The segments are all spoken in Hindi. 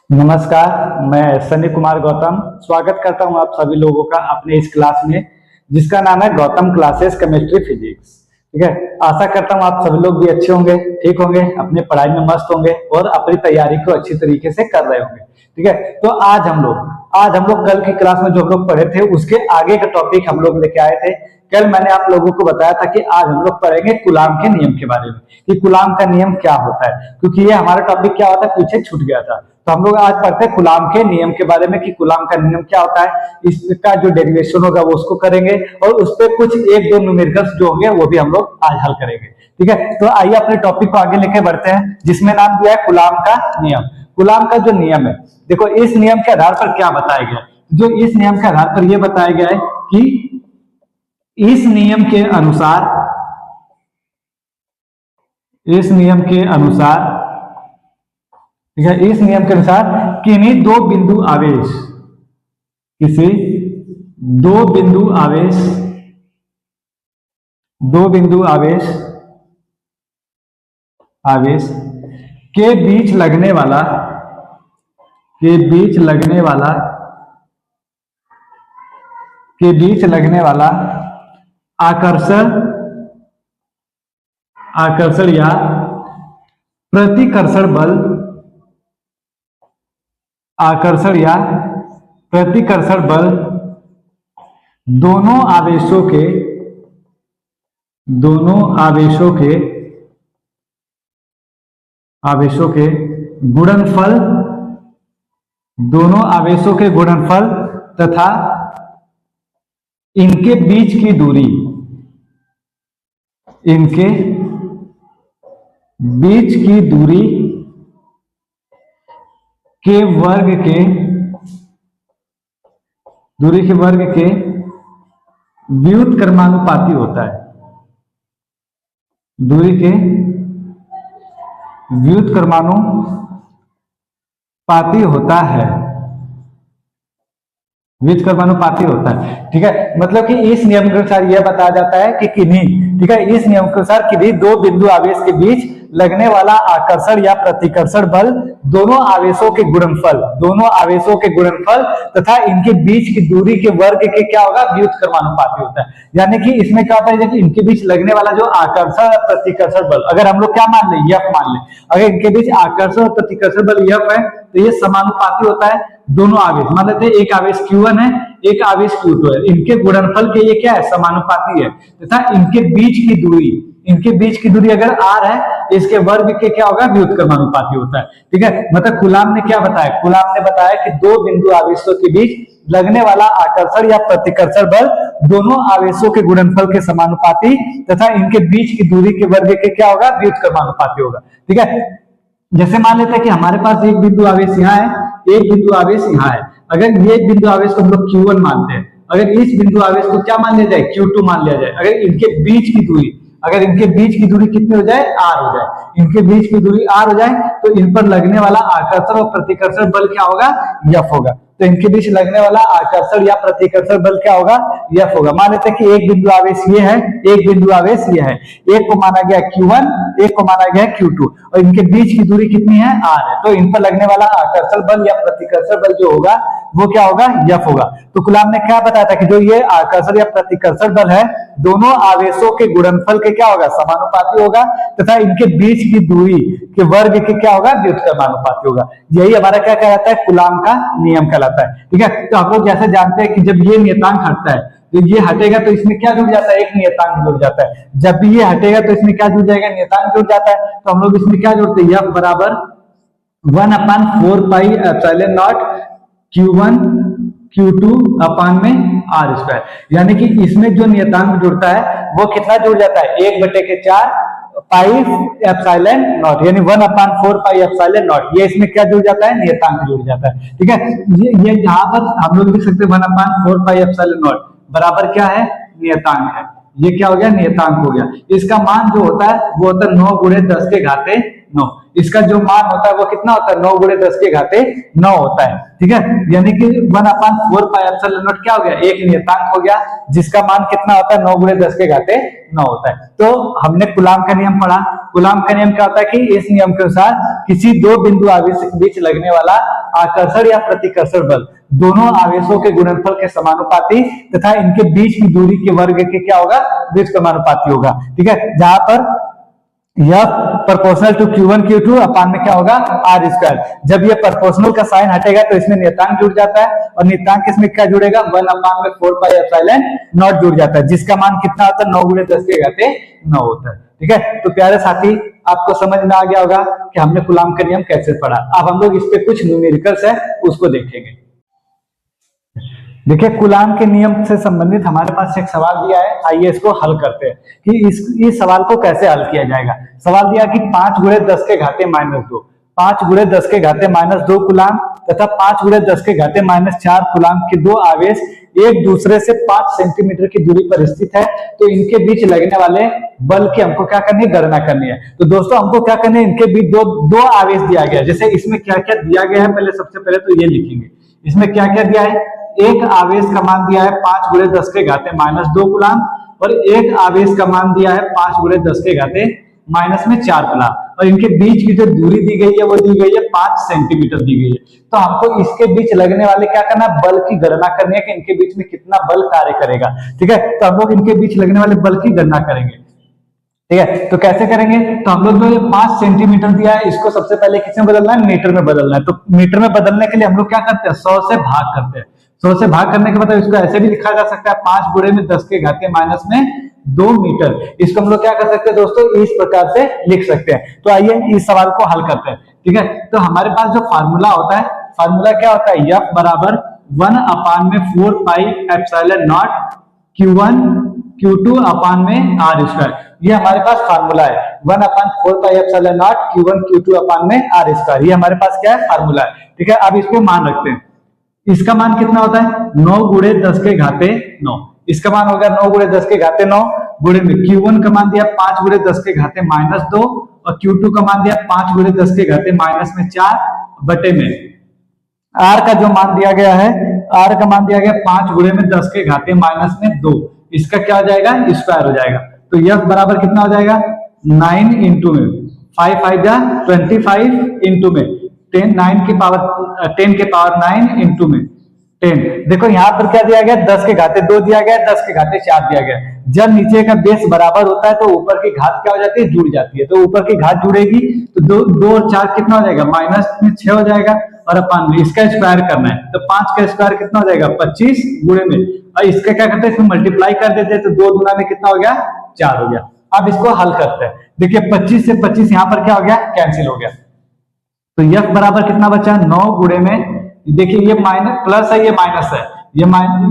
नमस्कार, मैं सनी कुमार गौतम स्वागत करता हूं आप सभी लोगों का अपने इस क्लास में जिसका नाम है गौतम क्लासेस केमिस्ट्री फिजिक्स। ठीक है, आशा करता हूं आप सभी लोग भी अच्छे होंगे, ठीक होंगे, अपनी पढ़ाई में मस्त होंगे और अपनी तैयारी को अच्छी तरीके से कर रहे होंगे। ठीक है, तो आज हम लोग कल की क्लास में जो हम लोग पढ़े थे उसके आगे का टॉपिक हम लोग लेके आए थे। कल मैंने आप लोगों को बताया था कि आज हम लोग पढ़ेंगे कूलाम के नियम के बारे में कि कूलाम का नियम क्या होता है, क्योंकि ये हमारा टॉपिक क्या होता है पीछे छूट गया था। तो हम लोग आज पढ़ते हैं कूलाम के नियम के बारे में कि कूलाम का नियम क्या होता है, इसका जो डेरिवेशन होगा वो उसको करेंगे और उस पर कुछ एक दो न्यूमेरिकल्स जो होंगे वो भी हम लोग आज हल करेंगे। ठीक है, तो आइए अपने टॉपिक को आगे लेके बढ़ते हैं जिसमें नाम दिया है कूलाम का नियम। कूलाम का जो नियम है, देखो इस नियम के आधार पर क्या बताया गया है, जो इस नियम के आधार पर यह बताया गया है कि इस नियम के अनुसार ठीक है, इस नियम के अनुसार किन्हीं दो बिंदु आवेश के बीच लगने वाला आकर्षण या प्रतिकर्षण बल दोनों आवेशों के गुणनफल तथा इनके बीच की दूरी के वर्ग के व्युत्क्रमानुपाती होता है। दूरी के व्युत्क्रमानुपाती होता है। ठीक है, मतलब कि इस नियम के अनुसार यह बताया जाता है कि इस नियम के अनुसार किन्हीं दो बिंदु आवेश के बीच लगने वाला आकर्षण या प्रतिकर्षण बल दोनों आवेशों के गुणनफल तथा इनके बीच की दूरी के वर्ग के क्या होगा, व्युत्क्रमानुपाती होता है। यानी कि इसमें क्या होता है कि इनके बीच लगने वाला जो आकर्षण प्रतिकर्षण बल, अगर हम लोग क्या मान ले, एफ मान ले, अगर इनके बीच आकर्षण और प्रतिकर्षण बल एफ है तो ये समानुपाती होता है। दोनों आवेश मान लेते हैं, एक आवेश Q1 है, एक आवेश Q2 है, इनके गुणनफल के ये क्या है, समानुपाती है तथा इनके बीच की दूरी अगर r है, इसके वर्ग के क्या होगा, व्युत्क्रमानुपाती होता है। ठीक है, मतलब कूलाम ने क्या बताया, कूलाम ने बताया कि दो बिंदु आवेशों के बीच लगने वाला आकर्षण या प्रतिकर्षण बल दोनों आवेशों के गुणनफल के समानुपाती तथा इनके बीच की दूरी के वर्ग के क्या होगा, व्युत्क्रमानुपाती होगा। ठीक है, जैसे मान लेते हैं कि हमारे पास एक बिंदु आवेश यहाँ है, एक बिंदु आवेश यहाँ है। अगर ये बिंदु आवेश को हम लोग Q1 मानते हैं, अगर इस बिंदु आवेश को क्या मान लिया जाए, Q2 मान लिया जाए, अगर इनके बीच की दूरी कितनी हो जाए, r हो जाए, इनके बीच की दूरी r हो जाए तो इन पर लगने वाला आकर्षण और प्रतिकर्षण बल क्या होगा, F होगा। तो इनके बीच लगने वाला आकर्षण या प्रतिकर्षण बल क्या होगा, F होगा। मान लेते हैं कि एक बिंदु आवेश ये है, एक बिंदु आवेश ये है, एक को माना गया Q1, एक को माना गया Q2 और इनके बीच की दूरी कितनी है, r है। तो इन पर लगने वाला आकर्षण बल या प्रतिकर्षण बल जो होगा वो क्या होगा, F होगा। तो कूलाम ने क्या बताया था कि जो ये आकर्षण या प्रतिकर्षण बल है दोनों आवेशों के गुणनफल के क्या होगा, समानुपाती होगा तथा इनके बीच की दूरी के वर्ग के क्या होगा, व्युत्क्रमानुपाती होगा। यही हमारा क्या कहलाता है, कूलाम का नियम कहलाता है। ठीक है, तो हम लोग जैसे जानते हैं कि जब ये नियतांक हटता है तो ये हटेगा तो इसमें क्या जुड़ जाता है, एक नियतांक जुड़ जाता है। जब भी ये हटेगा तो इसमें क्या जुड़ जाएगा, नियतांक जुड़ जाता है। तो हम लोग इसमें क्या जोड़ते हैं, F बराबर 1/4 pi epsilon not Q1 Q2 अपान में r स्क्वायर। यानी कि इसमें जो नियतांक जुड़ता है वो कितना जुड़ जाता है, 1/4 पाई एप्सिलॉन नॉट, यानी 1/4 पाई एप्सिलॉन नॉट। ये इसमें क्या जुड़ जाता है, नियतांक जुड़ जाता है। ठीक है, ये यहाँ पर हम लोग लिख सकते हैं 1/4 पाई एप्सिलॉन नॉट बराबर क्या है, नियतांक है। ये क्या हो गया, नियतांक हो गया। इसका मान जो होता है वो होता है 9 × 10⁹। इसका जो मान होता है वो कितना होता है, 9 × 10⁹ होता है। ठीक है, यानी कि 1/4 पाई एप्सिलॉन नॉट क्या हो गया, एक नियतांक हो गया जिसका मान कितना होता है, 9 × 10⁹ होता है। तो हमने कूलाम का नियम पढ़ा। कूलाम का नियम क्या होता है कि इस नियम के अनुसार किसी दो बिंदु आवेश के बीच लगने वाला आकर्षण या प्रतिकर्षण बल दोनों आवेशों के गुणनफल के समानुपाती तथा इनके बीच की दूरी के वर्ग के क्या होगा, बीच समानुपाती होगा। ठीक है, जहां पर यह प्रोपोर्शनल टू Q1 Q2 अपान में क्या होगा, आर स्क्वायर। जब ये प्रोपोर्शनल का साइन हटेगा तो इसमें नियतांक जुड़ जाता है और नियतांक इसमें क्या जुड़ेगा, 1 अपान में 4 पाई एप्सिलॉन नॉट जुड़ जाता है, जिसका मान कितना होता है, 9 गुणे 10 के घाते 9 होता है। ठीक है, तो प्यारे साथी आपको समझ में आ गया होगा कि हमने कूलाम का नियम कैसे पढ़ा। अब हम लोग इस पे कुछ न्यूमेरिकल्स है उसको देखेंगे। देखिए, कूलाम के नियम से संबंधित हमारे पास एक सवाल दिया है, आइए इसको हल करते हैं कि इस सवाल को कैसे हल किया जाएगा। सवाल दिया कि 5 गुणे 10 के घाते -2, 5 गुणे 10 के घाते -2 कूलाम तथा 5 गुणे 10 के घाते -4 कूलाम के दो आवेश एक दूसरे से 5 सेंटीमीटर की दूरी पर स्थित है, तो इनके बीच लगने वाले बल की हमको क्या करनी है, गणना करनी है। तो दोस्तों हमको क्या करना है, इनके बीच दो आवेश दिया गया है। जैसे इसमें क्या क्या दिया गया है, पहले सबसे पहले तो ये लिखेंगे, इसमें क्या क्या दिया है। एक आवेश का मान दिया है 5 गुणे 10 के घाते -2 कूलाम और एक आवेश का मान दिया है 5 गुणे 10 के घाते -4 कूलाम, और इनके बीच की जो दूरी दी गई है वो दी गई है 5 सेंटीमीटर दी गई है। तो हमको इसके बीच लगने वाले क्या करना है, बल की गणना करनी है कि इनके बीच में कितना बल कार्य करेगा। ठीक है, तो हम लोग इनके बीच लगने वाले बल की गणना करेंगे। ठीक है, तो कैसे करेंगे, तो हम लोग जो ये 5 सेंटीमीटर दिया है इसको सबसे पहले किस में बदलना है, मीटर में बदलना है। तो मीटर में बदलने के लिए हम लोग क्या करते हैं, 100 से भाग करते हैं। 100 से भाग करने के बाद इसको ऐसे भी लिखा जा सकता है, 5 गुणे में 10 के घाते -2 मीटर। इसको हम लोग क्या कर सकते हैं दोस्तों, इस प्रकार से लिख सकते हैं। तो आइए इस सवाल को हल करते हैं। ठीक है, तो हमारे पास जो फार्मूला होता है, फार्मूला क्या होता है, F बराबर 1 अपान में 4 pi epsilon not Q1 Q2 अपान में आर स्क्वायर। ये हमारे पास फार्मूला है, 1 अपान 4 pi epsilon not Q1 Q2 अपान में आर स्क्वायर। ये हमारे पास क्या है, फार्मूला है। ठीक है, अब इसको मान रखते हैं। इसका मान कितना होता है, 9 गुणे 10 के घाते 9। इसका मान होगा 9 गुणे 10 के घाते 9 गुणे में Q1 का मान दिया 5 गुणे 10 के घाते -2 और Q2 का मान दिया 5 गुणे 10 के घाते -4 बटे में R का जो मान दिया गया है, R का मान दिया गया 5 गुणे में 10 के घाते -2। इसका क्या हो जाएगा, स्क्वायर हो जाएगा। तो F बराबर कितना हो जाएगा, 9 इंटू में 5 5 जा 25 इंटू में 10 9 की पावर 10 के पावर 9 इंटू में 10। देखो यहाँ पर क्या दिया गया, 10 के घाते 2 दिया गया, 10 के घाते 4 दिया गया। जब नीचे का बेस बराबर होता है तो ऊपर की घात क्या हो जाती है, जुड़ जाती है। तो ऊपर की घात जुड़ेगी तो 2 और 4 कितना हो जाएगा, -6 हो जाएगा और अपान में इसका स्क्वायर करना है। तो 5 का स्क्वायर कितना हो जाएगा, 25 गुणे में, और इसका क्या करते हैं, इसमें मल्टीप्लाई कर देते हैं। तो 2 दूना में कितना हो गया, 4 हो गया। अब इसको हल करते हैं। देखिए 25 से 25 यहाँ पर क्या हो गया, कैंसिल हो गया। तो F बराबर कितना बचा, 9 गुणे में, देखिए ये माइनस प्लस है, ये माइनस है, ये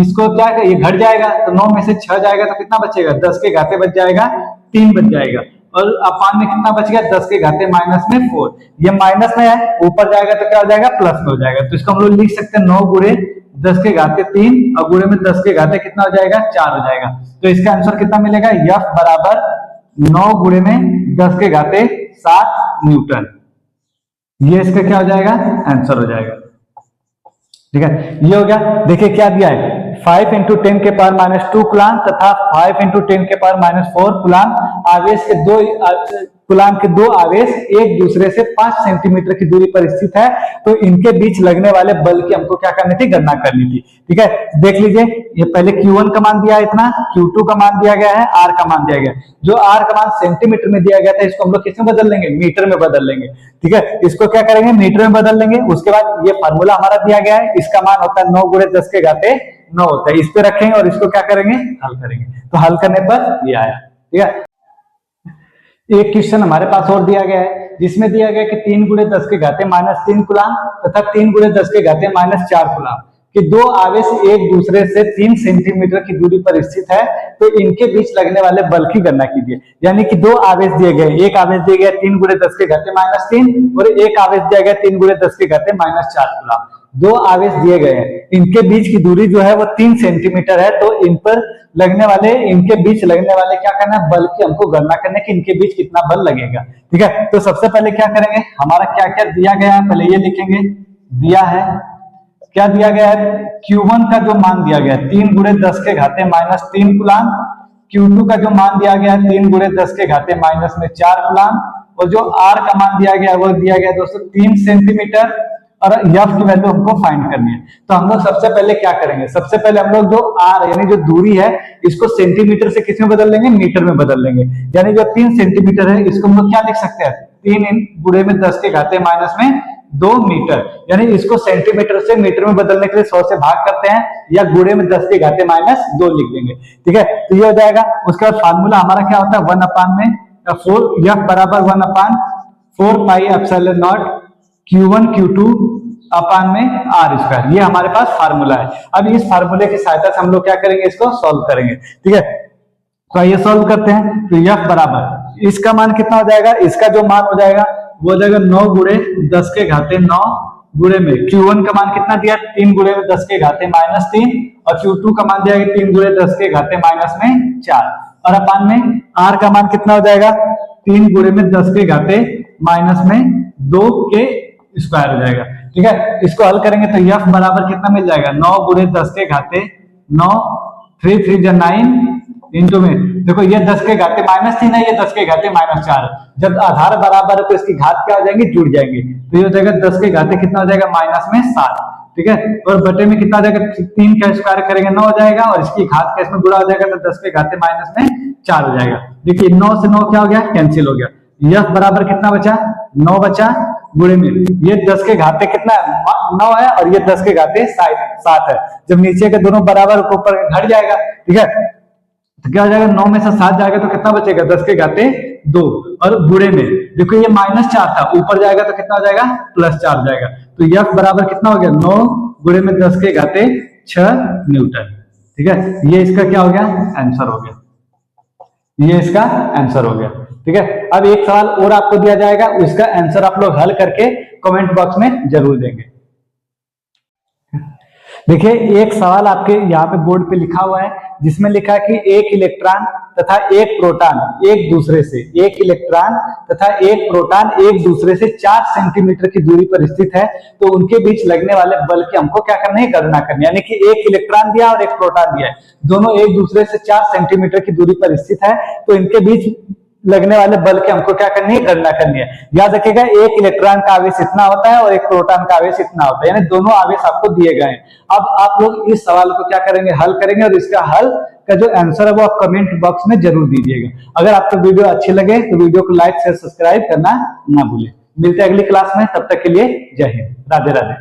इसको क्या है, ये घट जाएगा तो 9 में से 6 जाएगा तो कितना बचेगा, 10 के घाते बच जाएगा 3 बच जाएगा, और अपान में कितना बच गया, 10 के घाते -4। ये माइनस में है, ऊपर जाएगा तो क्या हो जाएगा, प्लस में हो जाएगा। तो इसको हम लोग लिख सकते हैं 9 गुणे 10 के घाते 3 और गुणे में 10 के घाते कितना हो जाएगा, 4 हो जाएगा। तो इसका आंसर कितना मिलेगा, F बराबर 9 गुणे में 10 के घाते 7 न्यूटन। ये इसका क्या हो जाएगा, आंसर हो जाएगा। ठीक है, ये हो गया। देखिए क्या दिया है, 5 इंटू 10 के पावर -2 कूलाम तथा 5 इंटू 10 के पावर -4 कूलाम आवेश के कूलाम के दो आवेश एक दूसरे से 5 सेंटीमीटर की दूरी पर स्थित है, तो इनके बीच लगने वाले बल की हमको क्या करनी थी, गणना करनी थी। ठीक है, देख लीजिए, ये पहले Q1 का मान दिया है इतना, Q2 का मान दिया गया है, R का मान दिया गया। जो R का मान सेंटीमीटर में दिया गया था इसको हम लोग किस में बदल लेंगे, मीटर में बदल लेंगे। ठीक है, इसको क्या करेंगे, मीटर में बदल लेंगे। उसके बाद ये फार्मूला हमारा दिया गया है, इसका मान होता है 9 गुणे 10 के घाते 9 होता है। इस पे रखेंगे और इसको क्या करेंगे, हल करेंगे। तो हल करने पर ये आया। ठीक है, एक क्वेश्चन हमारे पास और दिया गया है जिसमें दिया गया कि 3 गुणे 10 के घाते -3 कूलाम तथा 3 गुणे 10 के घाते -4 कूलाम कि दो आवेश एक दूसरे से 3 सेंटीमीटर की दूरी पर स्थित है, तो इनके बीच लगने वाले बल की गणना कीजिए। यानी कि दो आवेश दिए गए, एक आवेश दिया गया 3 गुणे 10 के घाते -3 और एक आवेश दिया गया 3 गुणे 10 के घाते -4 कूलाम। दो आवेश दिए गए हैं, इनके बीच की दूरी जो है वो 3 सेंटीमीटर है, तो इन पर लगने वाले, इनके बीच लगने वाले क्या करना है, बल की हमको गणना करने की, इनके बीच कितना बल लगेगा। ठीक है, तो सबसे पहले क्या करेंगे, हमारा क्या क्या दिया गया है पहले ये लिखेंगे। दिया है, क्या दिया गया है, Q1 का जो मान दिया गया है 3 गुणे 10 के घाते -3 कूलाम, Q2 का जो मान दिया गया है 3 गुणे 10 के घाते -4 कूलाम और जो आर का मान दिया गया वो दिया गया दोस्तों 3 सेंटीमीटर, और एफ की वैल्यू हमको फाइंड करनी है। तो हम लोग सबसे पहले क्या करेंगे, सबसे पहले हम लोग जो आर यानी जो दूरी है इसको सेंटीमीटर से किस में बदल लेंगे, मीटर में बदल लेंगे। यानी जो 3 सेंटीमीटर है इसको हम लोग क्या लिख सकते हैं, 3 गुणे में 10 के घाते माइनस में 2 मीटर। यानी इसको सेंटीमीटर से मीटर में बदलने के लिए 100 से भाग करते हैं या गुणे में 10 के घाते माइनस 2 लिख देंगे। ठीक है, तो ये हो जाएगा। उसके बाद फार्मूला हमारा क्या होता है, 1/4 एफ बराबर 1/4 pi epsilon not Q1 Q2 अपान में आर स्क्वायर। ये हमारे पास फार्मूला है। अब इस फार्मूले की सहायता से हम लोग क्या करेंगे, इसको सॉल्व करेंगे। ठीक है, तो ये सॉल्व करते हैं। तो एफ बराबर इसका मान कितना हो जाएगा, इसका जो मान हो जाएगा वो हो जाएगा 9 गुणे 10 के घाते 9 गुणे में Q1 का मान कितना दिया, 3 गुणे में 10 के घाते माइनस 3, और Q2 का मान दिया गया 3 गुणे 10 के घाते माइनस में 4, और अपान में आर का मान कितना हो जाएगा 3 गुणे में 10 के घाते माइनस में 2 के स्क्वायर हो जाएगा। ठीक है, इसको हल करेंगे तो एफ बराबर कितना मिल जाएगा, 9 गुणे 10 के घाते 9, 3 3 जा 9 इंटू में, देखो ये 10 के घाते माइनस 3 है, ये 10 के घाते माइनस 4। जब आधार बराबर है तो इसकी घात क्या हो जाएंगी, जुड़ जाएंगे। तो ये हो जाएगा 10 के घाते कितना हो जाएगा माइनस में 7। ठीक है, और बटे में कितना हो जाएगा, 3 का स्क्वायर करेंगे 9 हो जाएगा, और इसकी घात कैसे में गुणा हो जाएगा तो 10 के घाते माइनस में 4 हो जाएगा। देखिए 9 से 9 क्या हो गया, कैंसिल हो गया। एफ बराबर कितना बचा, 9 बचा, गुणे में ये 10 के घाते कितना 9 है, और ये 10 के घाते 7 है। जब नीचे के दोनों बराबर ऊपर घट जाएगा, ठीक है, तो क्या हो जाएगा, 9 में से 7 जाएगा तो कितना बचेगा, 10 के घाते 2, और गुणे में देखो ये -4 था, ऊपर जाएगा तो कितना हो जाएगा, +4 हो जाएगा। तो एफ बराबर कितना हो गया, 9 गुणे में 10 के घाते 6 न्यूटन। ठीक है, ये इसका क्या हो गया, आंसर हो गया, ये इसका आंसर हो गया। ठीक है, अब एक सवाल और आपको दिया जाएगा, उसका आंसर आप लोग हल करके कमेंट बॉक्स में जरूर देंगे। देखिए एक सवाल आपके यहाँ पे बोर्ड पे लिखा हुआ है, जिसमें लिखा है कि एक इलेक्ट्रॉन तथा एक प्रोटॉन एक दूसरे से, एक इलेक्ट्रॉन तथा एक प्रोटॉन एक दूसरे से 4 सेंटीमीटर की दूरी पर स्थित है, तो उनके बीच लगने वाले बल की हमको क्या करना है, गणना करनी है। यानी कि एक इलेक्ट्रॉन दिया और एक प्रोटॉन दिया है, दोनों एक दूसरे से 4 सेंटीमीटर की दूरी पर स्थित है, तो इनके बीच लगने वाले बल की हमको क्या करनी है, गणना करनी है। याद रखिएगा एक इलेक्ट्रॉन का आवेश इतना होता है और एक प्रोटॉन का आवेश इतना होता है, यानी दोनों आवेश आपको दिए गए हैं। अब आप लोग इस सवाल को क्या करेंगे, हल करेंगे, और इसका हल का जो आंसर है वो आप कमेंट बॉक्स में जरूर दीजिएगा। अगर आपको वीडियो अच्छी लगे तो वीडियो को लाइक शेयर सब्सक्राइब करना ना भूलें। मिलते हैं अगली क्लास में, तब तक के लिए जय हिंद, राधे राधे।